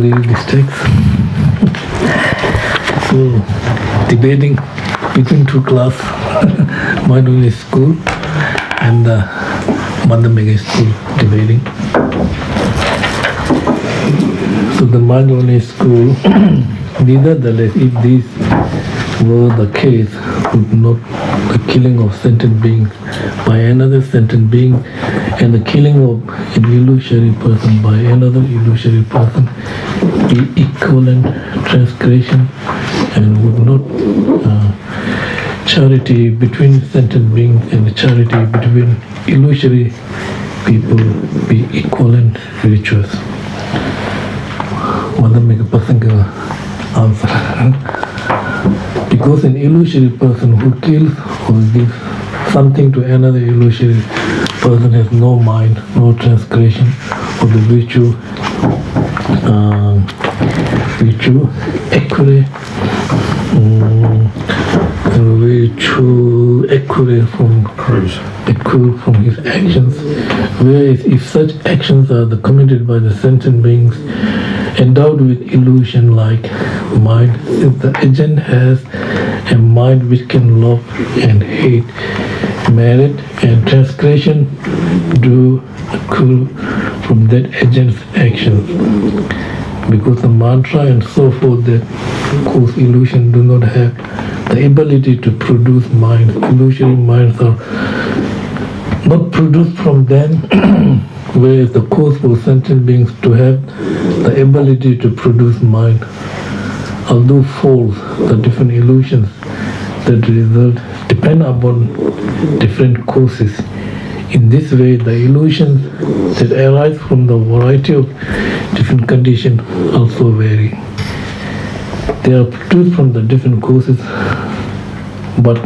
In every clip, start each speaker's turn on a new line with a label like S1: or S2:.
S1: read this text. So, debating between two class, Mindfulness school and Madhyamika school debating. So the Mindfulness school, nevertheless, if this were the case, would not the killing of sentient beings by another sentient being and the killing of an illusory person by another illusory person be equivalent transgression, and would not charity between sentient beings and charity between illusory people be equivalent virtuous? Madhyamika Pasanga answer. Because an illusory person who kills or gives something to another illusory person has no mind, no transgression of the virtue accurate from his actions. Whereas if such actions are committed by the sentient beings endowed with illusion like mind, if the agent has a mind which can love and hate, merit and transgression do occur from that agent's actions. Because the mantra and so forth that cause illusion do not have the ability to produce minds. Illusory minds are not produced from them, whereas the cause for sentient beings to have the ability to produce mind. Although false, the different illusions that result depend upon different causes. In this way, the illusions that arise from the variety of different conditions also vary. They are produced from the different causes, but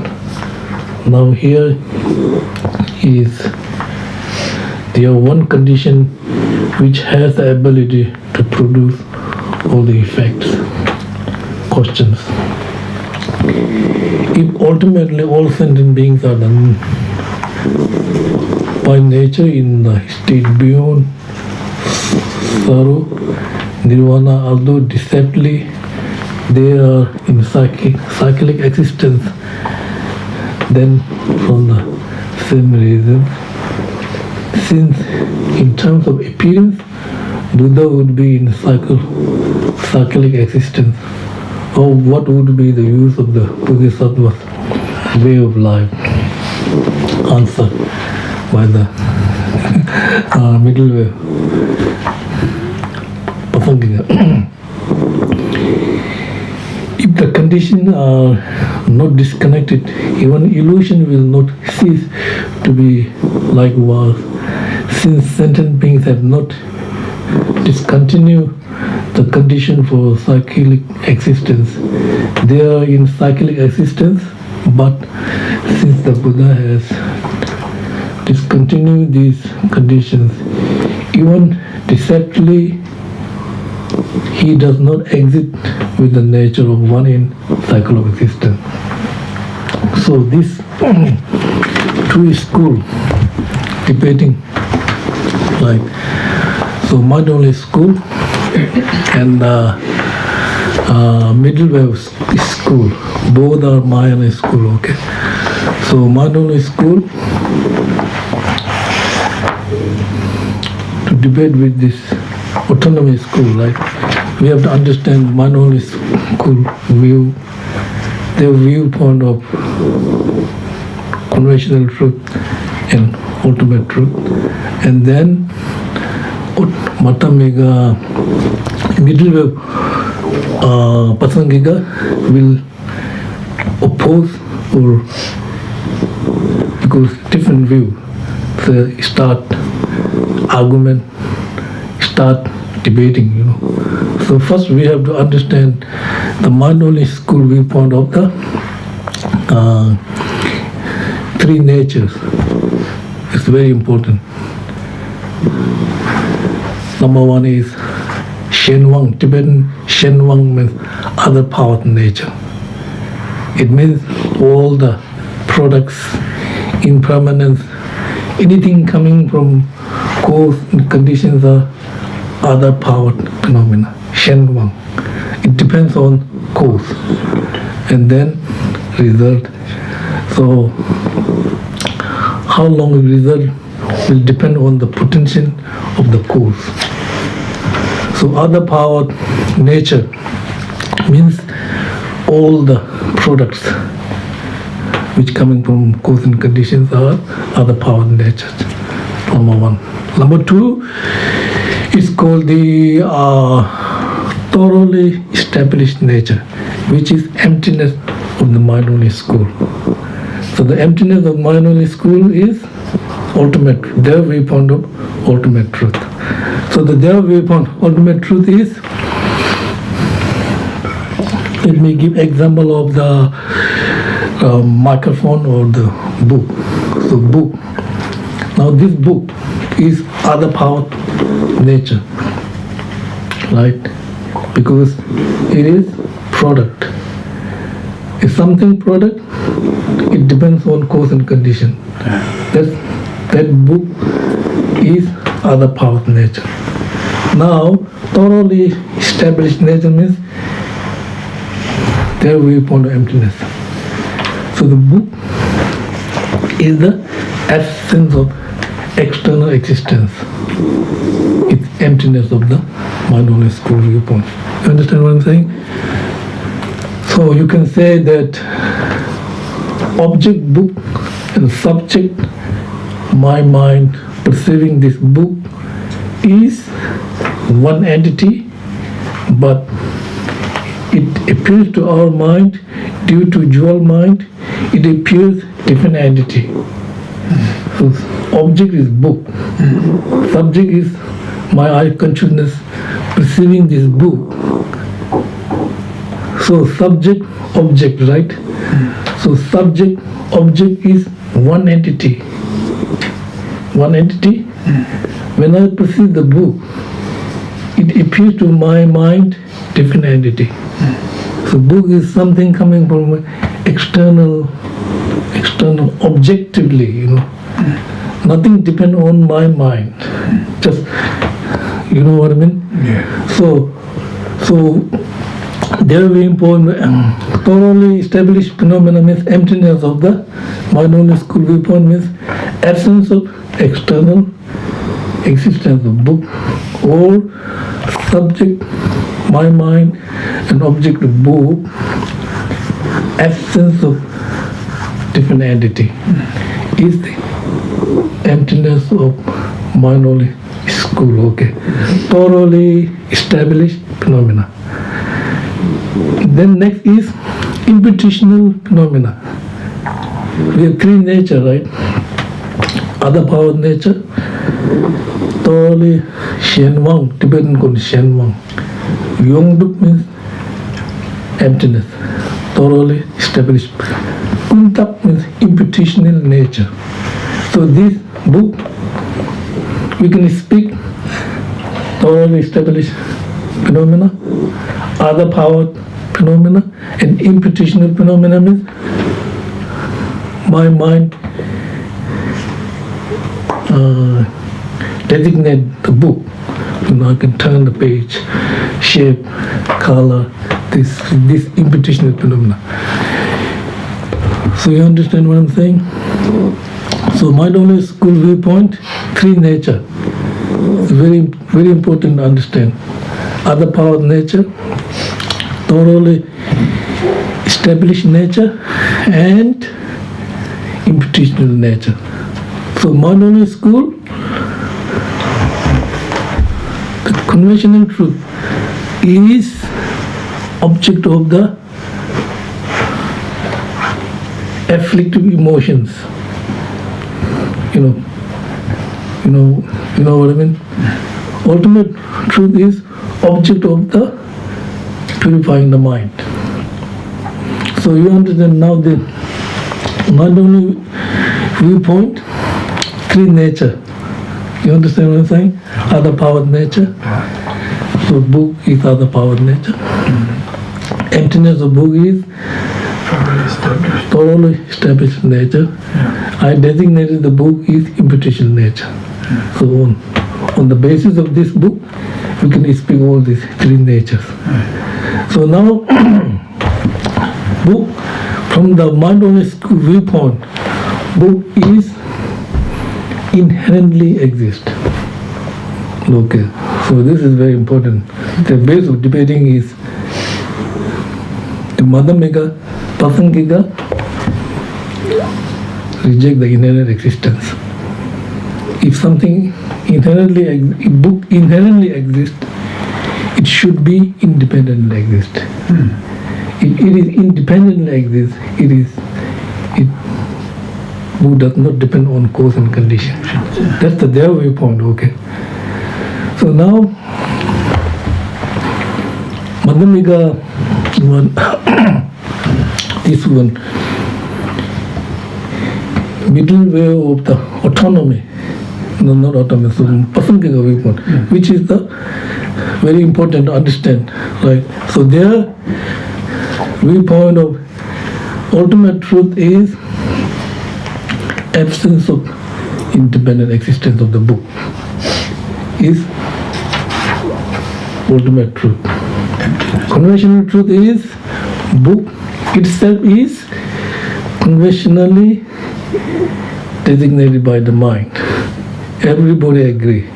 S1: now here is there one condition which has the ability to produce all the effects. Questions. If ultimately all sentient beings are done by nature in the state beyond sorrow, nirvana, although deceptively they are in cyclic existence, then from the same reason, since in terms of appearance, Buddha would be in cyclic existence, or what would be the use of the Bodhisattva's way of life? Answer by the middle way. If the conditions are not disconnected, even illusion will not cease to be like was. Since sentient beings have not discontinued the condition for cyclic existence, they are in cyclic existence, but since the Buddha has discontinued these conditions, even deceptively, he does not exist with the nature of one in cycle of existence. So this two school debating, like, so Mindfulness school and middle way school, both are Mindfulness school, okay? So Mindfulness school to debate with this autonomous school, right? We have to understand Mindfulness school view, their viewpoint of conventional truth and ultimate truth, and then Madhyamika middle way Pasangika will oppose or because different view, so start argument, start debating, you know. So first we have to understand the Mindfulness school viewpoint of the three natures. It's very important. Number one is Shenwang. Tibetan Shenwang means other power of nature. It means all the products, impermanence, anything coming from cause and conditions are other power phenomena. Ngawang. It depends on cause and then result. So how long the result will depend on the potential of the cause. So other power nature means all the products which coming from cause and conditions are other power nature. Number one. Number two is called the thoroughly established nature, which is emptiness of the mind-only school. So the emptiness of mind-only school is ultimate, their viewpoint of ultimate truth. So their viewpoint ultimate truth is, let me give example of the microphone or the book. So book. Now this book is other power nature, right? Because it is product. If something product, it depends on cause and condition. That book is other power nature. Now, thoroughly established nature means their viewpoint of emptiness. So the book is the essence of external existence. It's emptiness of the mind-only school viewpoint. You understand what I'm saying? So you can say that object book and subject, my mind perceiving this book, is one entity, but it appears to our mind due to dual mind, it appears different entity. So object is book, subject is my eye consciousness perceiving this book. So subject, object, right? So subject, object is one entity. One entity. When I perceive the book, it appears to my mind different entity. So book is something coming from external, objectively, you know. Nothing depends on my mind. Just, you know what I mean?
S2: Yeah.
S1: So there very important, thoroughly established phenomena means emptiness of the mind-only school viewpoint means absence of external existence of book or subject, my mind, and object of book, absence of different entity is the emptiness of mind-only school. Okay, thoroughly established phenomena. Then next is imputational phenomena. We have three nature, right? Other power nature, thoroughly Ngawang, Tibetan called Ngawang. Yongduk means emptiness, thoroughly established. Kuntap means imputational nature. So this book, we can speak thoroughly established phenomena, other power phenomena, and imputational phenomena means my mind designate the book. You know, I can turn the page, shape, color, this imputational phenomena. So you understand what I'm saying? So mind-only school viewpoint, three nature. It's very, very important to understand. Other power nature, thoroughly established nature, and imputational nature. So mind-only school, the conventional truth is object of the afflictive emotions. You know what I mean? Ultimate truth is object of the purifying the mind. So you understand now the mind-only viewpoint, three nature. You understand what I'm saying? Other power nature. So book is other power nature. Emptiness of book is thoroughly established nature. I designated the book is imputational nature. So on the basis of this book, we can speak all these three natures. So now, book, from the mindfulness viewpoint, book is inherently exist. Okay, so this is very important. The base of debating is the Madhyamika, Pasangika reject the inherent existence. If something if book inherently exists, it should be independently exist. If it is independently exist, book does not depend on cause and condition. That's their viewpoint. Okay. So now, Madhyamika one, this one, middle way of the autonomy, no, not autonomy, so Pasangika viewpoint, which is the very important to understand. Right? So their viewpoint of ultimate truth is absence of independent existence of the book is ultimate truth. Conventional truth is book itself is conventionally designated by the mind. Everybody agree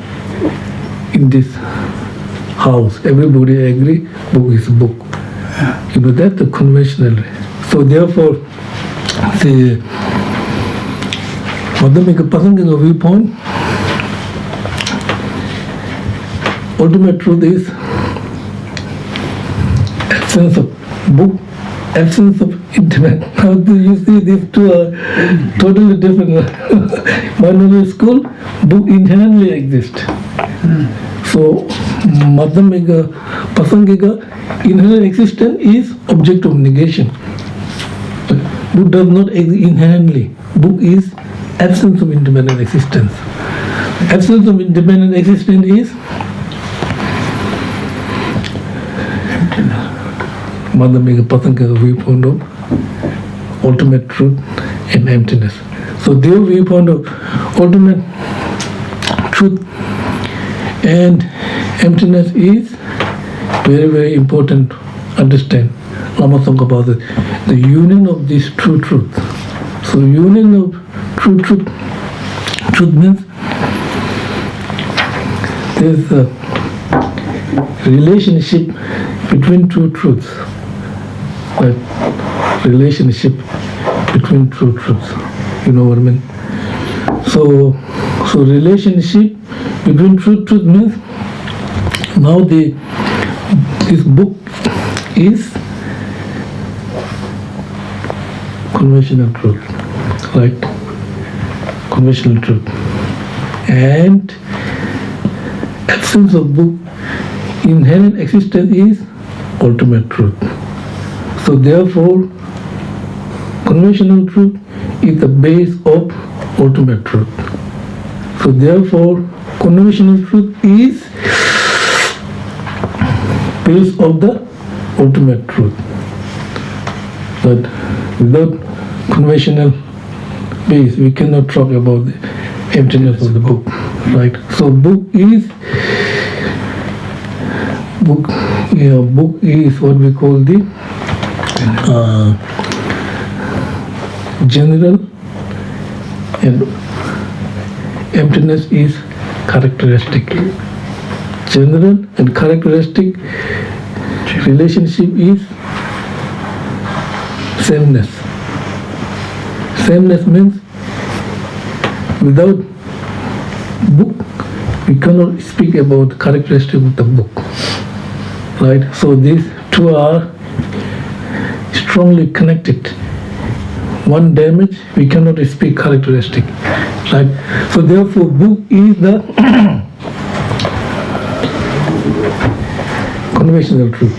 S1: in this house. Everybody agree book is book. You know, that's the conventional. So therefore, the Madhyamika Pasangika viewpoint, ultimate truth is absence of book, absence of intimate. Now you see these two are totally different. Mindfulness school, book inherently exists. So Madhyamika Pasangika, inherent existence is object of negation. Book does not exist inherently. Book is absence of independent existence. Absence of independent existence is Madhyamika Pasangika viewpoint of ultimate truth and emptiness. So their viewpoint of ultimate truth and emptiness is very, very important to understand. Lama Tsongkhapa about it. The union of these two truths. So union of true truth. Truth means there's a relationship between two truths. Like relationship between two truths. You know what I mean? So relationship between truth means now this book is conventional truth, right? Conventional truth. And absence of book, inherent existence is ultimate truth. So therefore, conventional truth is the base of ultimate truth. So therefore, conventional truth is base of the ultimate truth. But without conventional base, we cannot talk about the emptiness of the book, right? So book is what we call the general, and emptiness is characteristic. General and characteristic relationship is sameness. Sameness means without book, we cannot speak about the characteristic of the book, right? So these two are strongly connected. One damage, we cannot speak characteristic, right? So therefore, book is the conventional truth.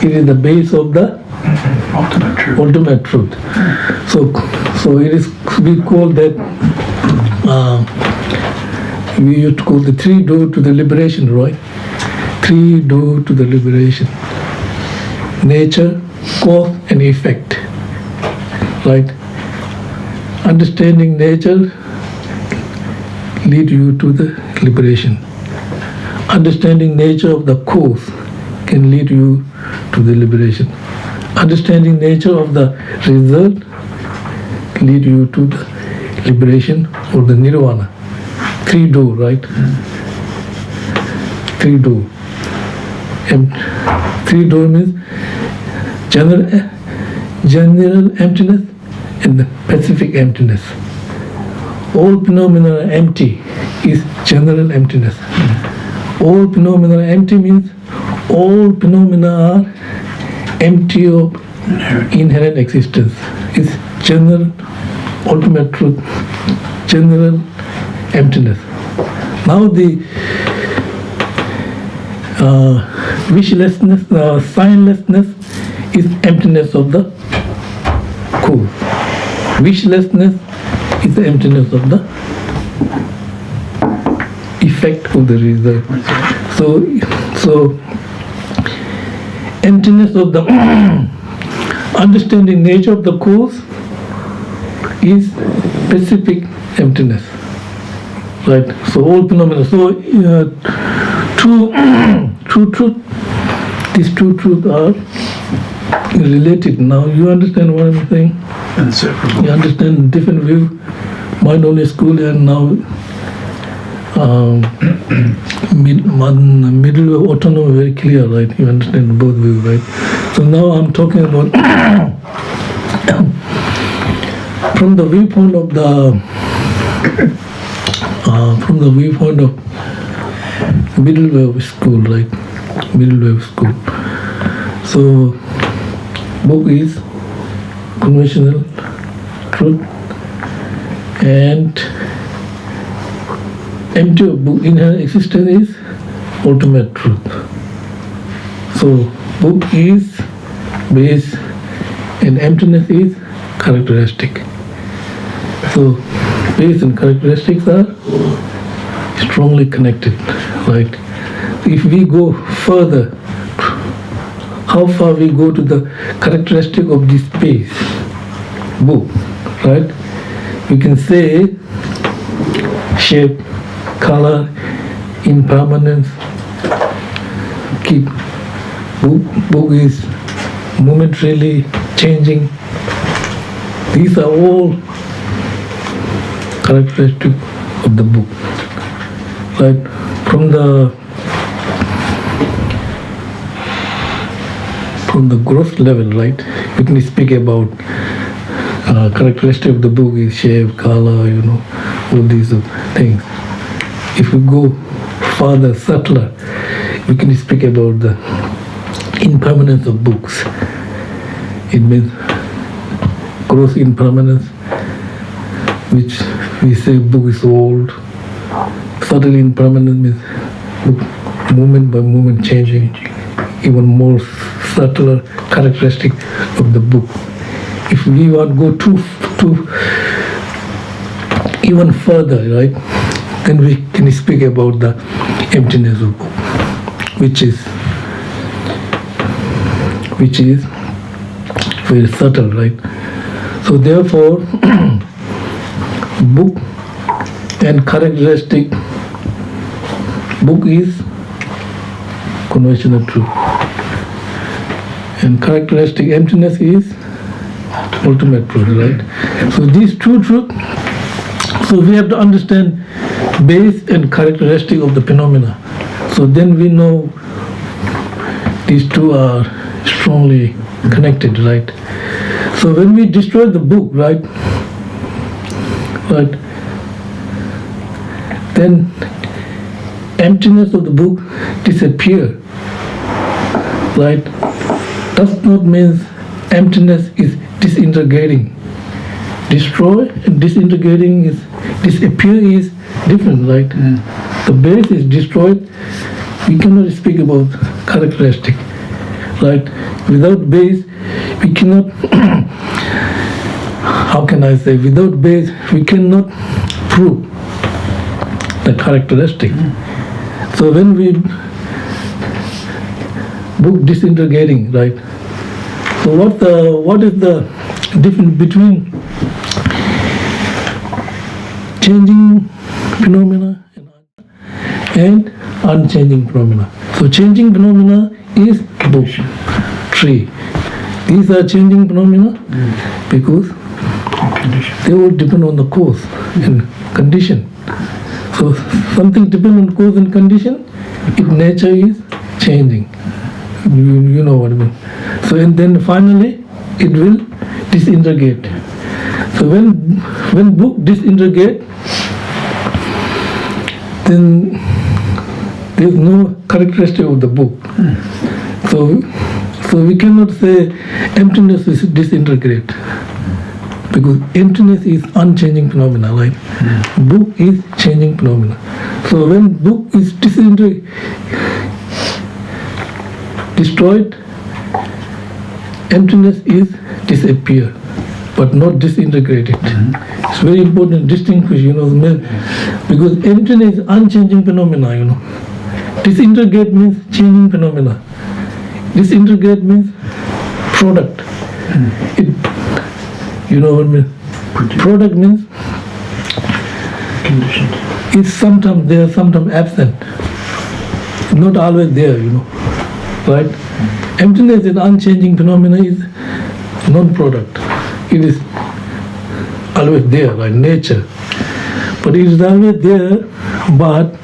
S1: It is the base of the ultimate truth. So it is, we call that, we used to call the three door to the liberation, right? Three door to the liberation. Nature, cause and effect, right? Understanding nature lead you to the liberation. Understanding nature of the cause can lead you to the liberation. Understanding nature of the result lead you to the liberation or the nirvana. Three door, right? Three door. Three door means general emptiness and the specific emptiness. All phenomena are empty is general emptiness. All phenomena are empty means all phenomena are empty of inherent existence. Is general ultimate truth, general emptiness. Now the wishlessness, signlessness is emptiness of the cause. Wishlessness is the emptiness of the effect of the result. So emptiness of the understanding nature of the cause is specific emptiness, right? So all phenomena. So true truth. These two truths are related. Now you understand what I'm saying?
S2: Inseparable.
S1: You understand different view. Mind only school and now middle of autonomy very clear, right? You understand both views, right? So now I'm talking about from the viewpoint of middle way of school, right? Middle way of school. So book is conventional truth and empty of book inherent existence is ultimate truth. So book is base and emptiness is characteristic. So base and characteristics are strongly connected, right? If we go further, how far we go to the characteristic of this base book, right? We can say shape, color, impermanence. Book is momentarily changing. These are all characteristics of the book, right? From the gross level, right? We can speak about characteristic of the book is shape, color, all these things. If we go further, subtler, we can speak about the impermanence of books. It means gross impermanence, which we say book is old. Subtle impermanence means book moment by moment changing, even more subtler characteristic of the book. If we want to go too even further, right, then we can speak about the emptiness of book, which is very subtle, right? So therefore, book and characteristic, book is conventional truth, and characteristic emptiness is ultimate truth, right? So these two truths, so we have to understand base and characteristic of the phenomena. So then we know these two are strongly connected, right? So when we destroy the book, right, then emptiness of the book disappear, right? Does not mean emptiness is disintegrating. Destroy and disintegrating is disappear is different, right? The base is destroyed. We cannot speak about characteristic, right? Without base, we cannot. How can I say? Without base, we cannot prove the characteristic. So when we book disintegrating, right? So what is the difference between changing phenomena and unchanging phenomena. So changing phenomena is book, tree. These are changing phenomena because they all depend on the cause and condition. So something depends on cause and condition, if nature is changing. You know what I mean. So and then finally it will disintegrate. So when book disintegrate, then there is no characteristic of the book. So we cannot say emptiness is disintegrate, because emptiness is unchanging phenomena, like book is changing phenomena. So when book is destroyed, emptiness is disappear, but not disintegrated. It's very important to distinguish, because emptiness is unchanging phenomena, Disintegrate means changing phenomena. Disintegrate means product. You know what I mean? Product means
S2: condition.
S1: It's sometimes there, sometimes absent. Not always there, Right? Emptiness is unchanging phenomena, is non-product. It is always there, like nature. But it is always there, but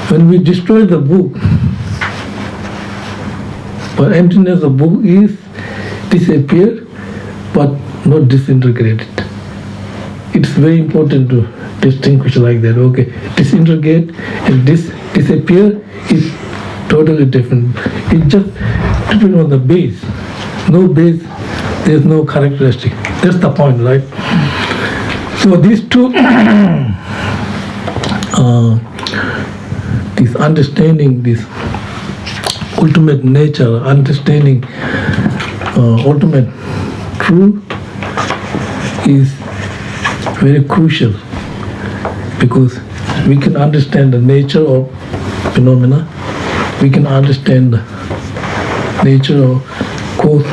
S1: when we destroy the book, but emptiness of book is disappeared, but not disintegrated. It's very important to distinguish like that. Okay, disintegrate and disappear is totally different. It just depends on the base. No base, there's no characteristic. That's the point, right? So these two, this understanding, this ultimate nature, understanding ultimate truth is very crucial, because we can understand the nature of phenomena, we can understand the nature of cause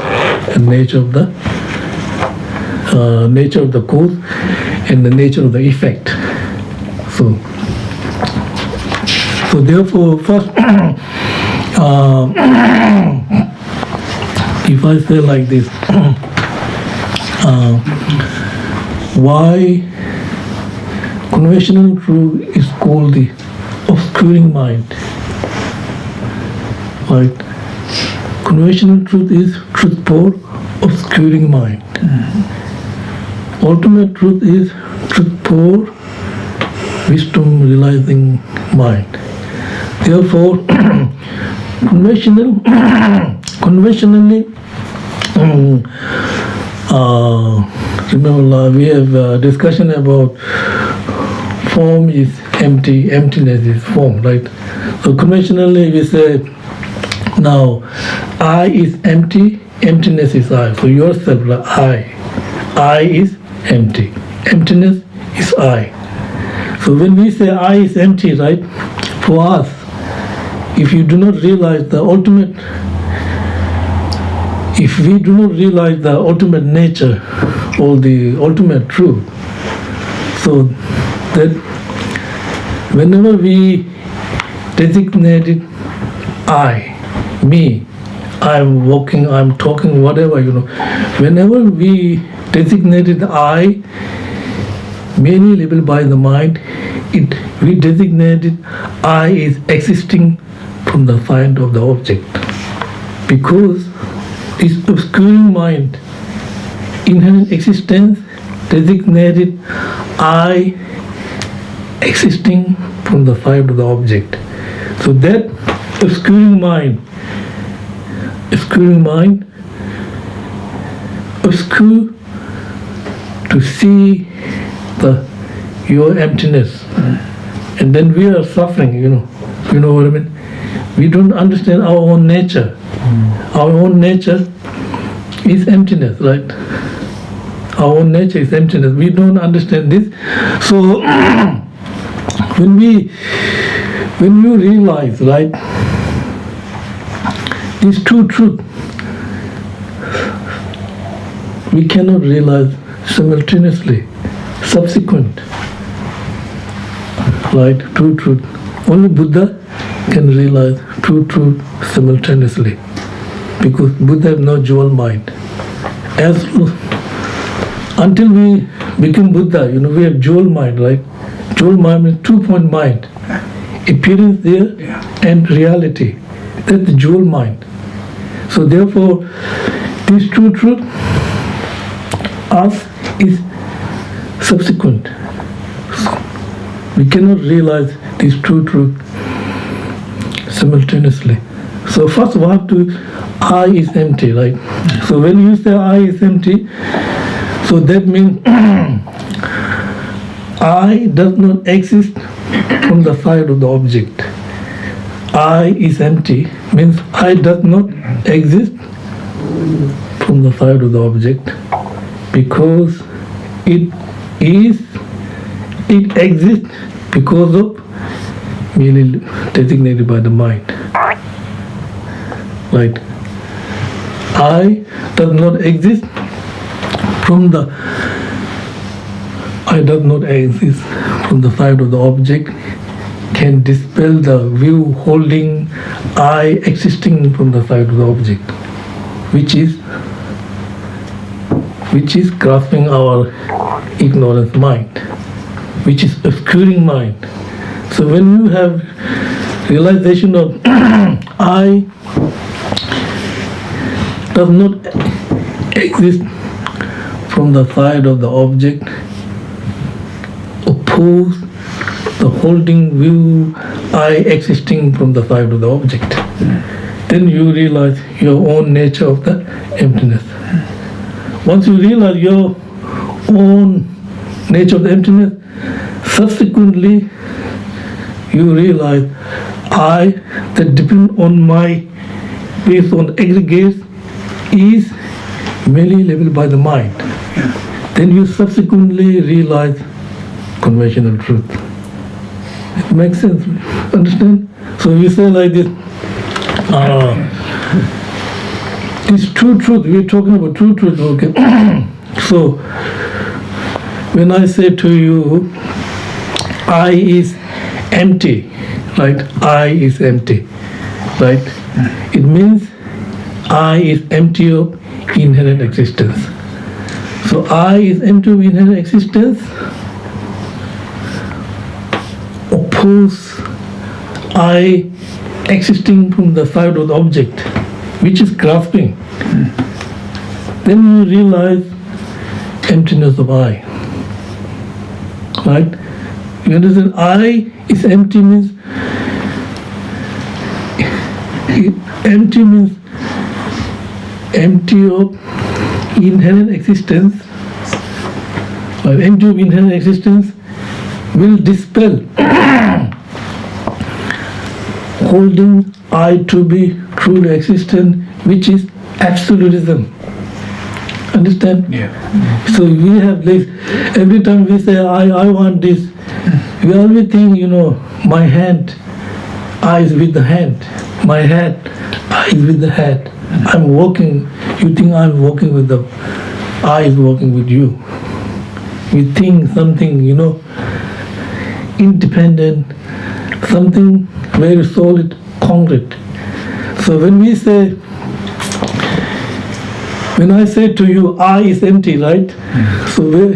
S1: and nature of the cause and the nature of the effect. So therefore, first, if I say like this, why conventional truth is called the obscuring mind? Right? Conventional truth is truth for obscuring mind. Ultimate truth is truth for wisdom realizing mind. Therefore, conventionally, remember we have a discussion about form is empty, emptiness is form, right? So conventionally we say, now I is empty, emptiness is I. So yourself, like I is empty, emptiness is I. So when we say I is empty, right, for us, if you do not realize the ultimate, if we do not realize the ultimate nature or the ultimate truth, so that whenever we designated I, me, I'm walking, I'm talking, whatever, whenever we designated I, mainly labeled by the mind, we designated I is existing from the side of the object, because this obscuring mind, inherent existence, designated I existing from the side of the object. So that obscuring mind, obscure to see your emptiness, and then we are suffering. You know what I mean? We don't understand our own nature. Our own nature is emptiness, right? Our own nature is emptiness. We don't understand this. So when you realize, right, these two truths, we cannot realize simultaneously, subsequent, right? Two truth. Only Buddha can realize two truths simultaneously, because Buddha has no dual mind. Until we become Buddha, we have dual mind, right? Dual mind means 2-point mind. Appearance there and reality. That's the dual mind. So therefore, this true truth, us, is subsequent. We cannot realize this true truth simultaneously. So first we have to, I is empty, right? So when you say I is empty, so that means I does not exist from the side of the object. I is empty means I does not exist from the side of the object, because it exists because of merely designated by the mind. Right? I does not exist from the side of the object, can dispel the view holding I existing from the side of the object, which is grasping our ignorance mind, which is obscuring mind. So when you have realization of I does not exist from the side of the object, oppose the holding view I existing from the side of the object, then you realize your own nature of the emptiness. Once you realize your own nature of the emptiness, subsequently you realize I that depend on my based on aggregates is merely labeled by the mind. Then you subsequently realize conventional truth. It makes sense, understand? So we say like this, this true truth, we're talking about true truth, okay? So when I say to you, I is empty, right? I is empty, right? It means I is empty of inherent existence. So I is empty of inherent existence, oppose I existing from the side of the object, which is grasping. Then you realize emptiness of I. Right? You understand? I is empty means empty of inherent existence. Right? Empty of inherent existence will dispel holding I to be truly existent, which is absolutism. Understand?
S2: Yeah.
S1: So we have this, every time we say I want this, we always think, my hand, I is with the hand. My head, I is with the head. I'm walking, you think I'm walking with the, I is walking with you. We think something, independent, something very solid, concrete. So when I say to you, I is empty, right? So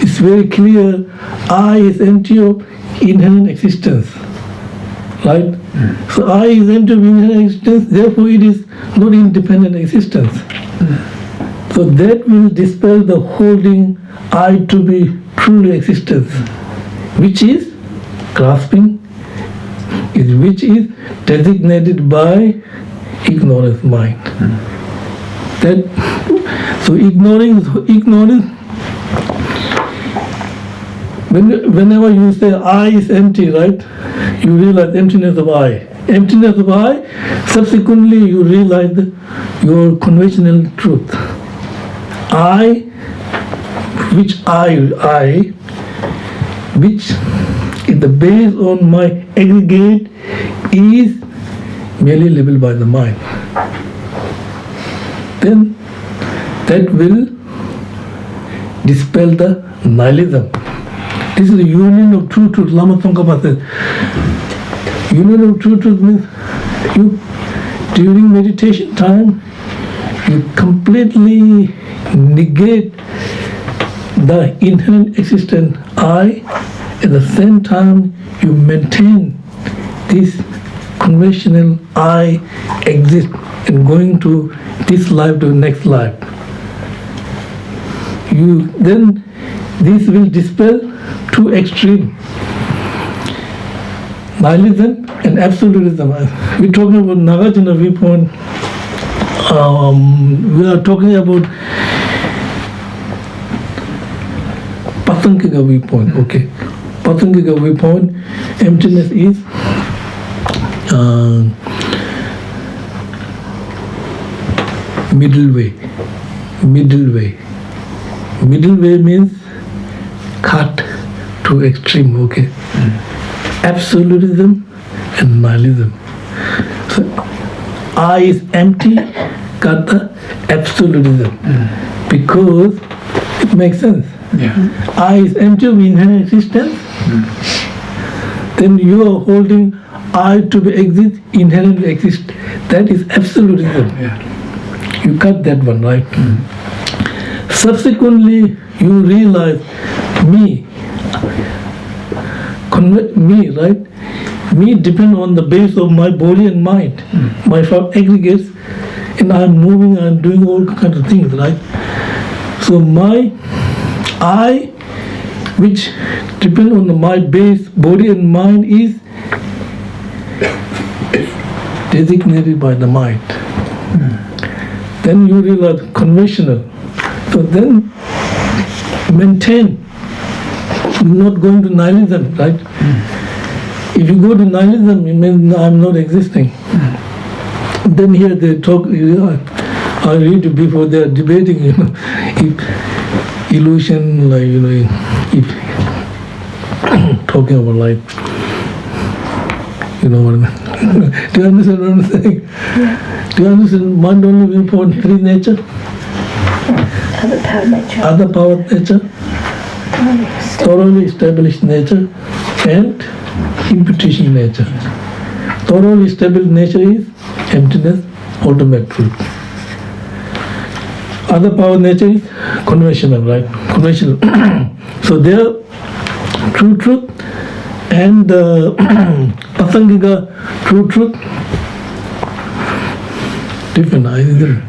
S1: it's very clear, I is empty of inherent existence, right? So I is empty of inherent existence, therefore it is not independent existence. So that will dispel the holding I to be truly existence, which is grasping, which is designated by ignorance mind. So ignorance. Whenever you say I is empty, right? You realize emptiness of I. Emptiness of I. Subsequently, you realize your conventional truth. I, which is the base on my aggregate, is merely labeled by the mind. Then that will dispel the nihilism. This is the union of true truth. Lama Tsongkhapa says, union of true truth means you, during meditation time, you completely negate the inherent existent I. At the same time, you maintain this conventional I exists and going to this life to the next life. Then this will dispel two extremes, nihilism and absolutism. We're talking about Nagarjuna viewpoint. We are talking about Pasanghika viewpoint. Okay, Pasanghika viewpoint, emptiness is middle way. Middle way means cut to extreme. Okay, absolutism and nihilism. So I is empty, got the absolutism, because it makes sense. I is empty of inherent existence. Then you are holding I to be exist, inherently exist. That is absolutism. You cut that one, right? Subsequently, you realize me, right? Me depend on the base of my body and mind. My five aggregates, and I'm moving, I'm doing all kinds of things, right? So my I, which depend on my base, body and mind, is designated by the mind. Then you realize conventional. So then maintain, not going to nihilism, right? If you go to nihilism, it means I'm not existing. Then here they talk, I read it before they are debating, if illusion, like, if talking about life, what I mean? Do you understand what I'm saying? Do you understand mind only viewpoint, three nature? Other power nature, thoroughly established nature, and imputation nature. Thoroughly established nature is emptiness, ultimate truth. Other power nature is conventional, right? Conventional. So there, true truth and Pasanghika true truth, different, isn't it?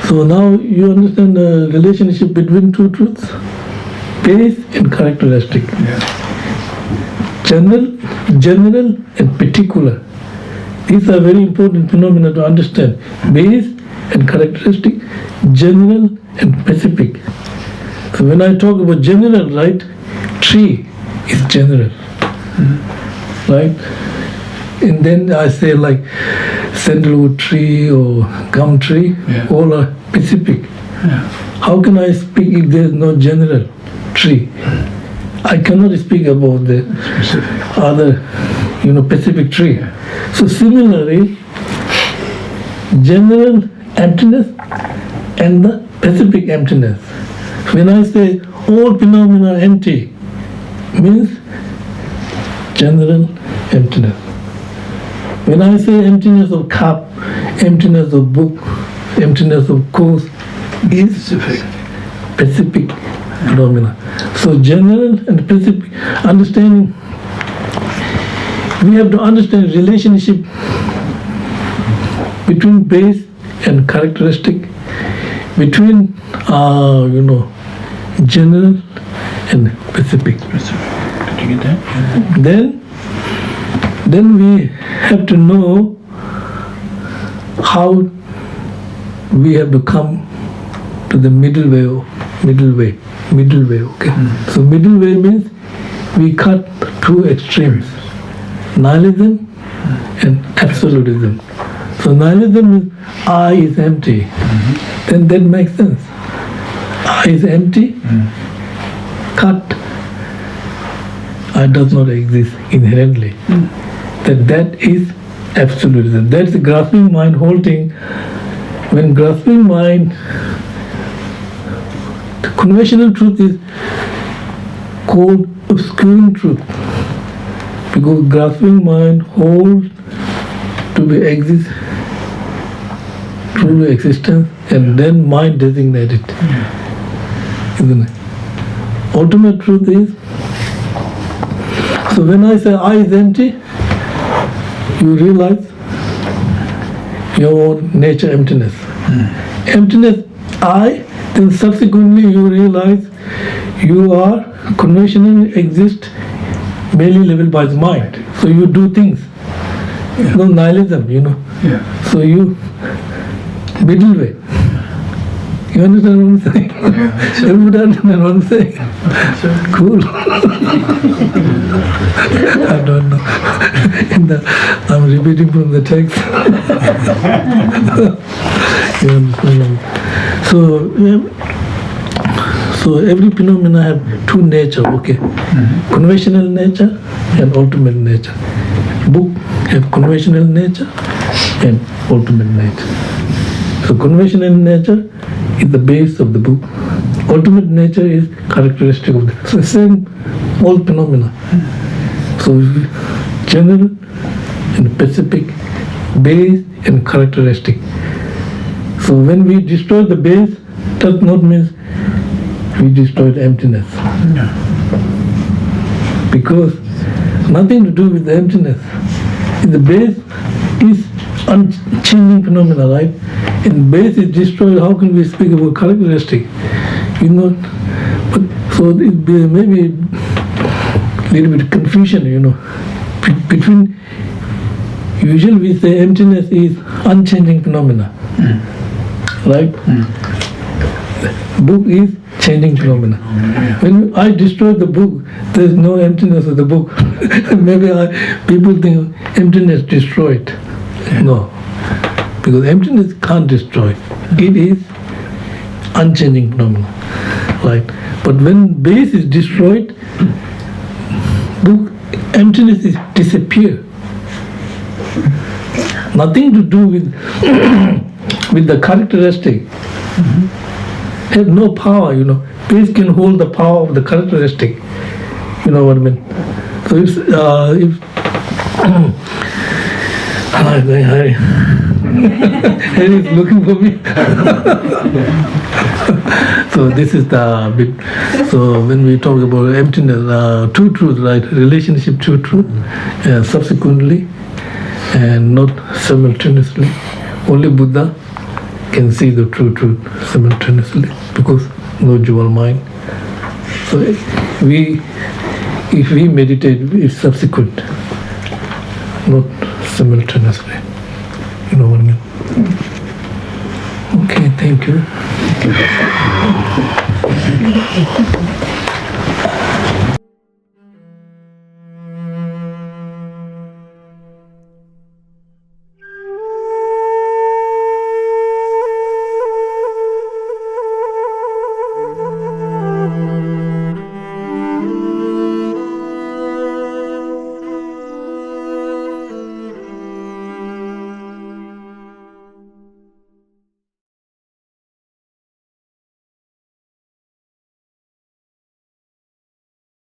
S1: So now you understand the relationship between two truths, base and characteristic. General and particular. These are very important phenomena to understand. Base and characteristic, general and specific. So when I talk about general, right, tree is general, right? And then I say like sandalwood tree or gum tree, all are specific. How can I speak if there is no general tree? I cannot speak about the other, specific tree. So similarly, general emptiness and the specific emptiness. When I say all phenomena are empty, means general emptiness. When I say emptiness of cup, emptiness of book, emptiness of course, is specific phenomena. So general and specific understanding, we have to understand relationship between base and characteristic, between general and specific.
S2: Did you get that?
S1: Then we have to know how we have to come to the middle way. Okay. So middle way means we cut two extremes, nihilism and absolutism. So nihilism is I is empty. Then that makes sense. I is empty, cut. I does not exist inherently. That is absolutism. That's the grasping mind holding. When grasping mind, the conventional truth is called obscuring truth. Because grasping mind holds to be exist, truly existence, and then mind designate it. Isn't it? Ultimate truth is, so when I say I is empty, you realize your own nature emptiness. Emptiness I, then subsequently you realize you are conventionally exist merely level by the mind. So you do things. No nihilism, So you middle way. You understand what I'm saying? Everybody understand what I'm saying? Cool. I don't know. I'm repeating from the text. You understand? So every phenomena have two nature, okay? Conventional nature and ultimate nature. Book have conventional nature and ultimate nature. So conventional nature is the base of the book. Ultimate nature is characteristic of the so same all phenomena. So general and specific, base and characteristic. So when we destroy the base, does not mean we destroy the emptiness. Because nothing to do with the emptiness. The base is unchanging phenomena, right? And base is destroyed, how can we speak about characteristic? But so it may be a little bit confusion, between, usually we say emptiness is unchanging phenomena, right? Book is changing phenomena. When I destroy the book, there is no emptiness of the book. Maybe people think emptiness destroyed. No, because emptiness can't destroy. It is unchanging phenomena, right? But when base is destroyed, book emptiness is disappear. Nothing to do with with the characteristic. Have no power, Base can hold the power of the characteristic. You know what I mean? So if Harry is looking for me. So this is the bit. So when we talk about emptiness, true truth, right? Relationship to truth, subsequently, and not simultaneously. Only Buddha can see the true truth simultaneously because no dual mind. So if we meditate, it's subsequent, not simultaneously. You know what I mean? Okay, thank you.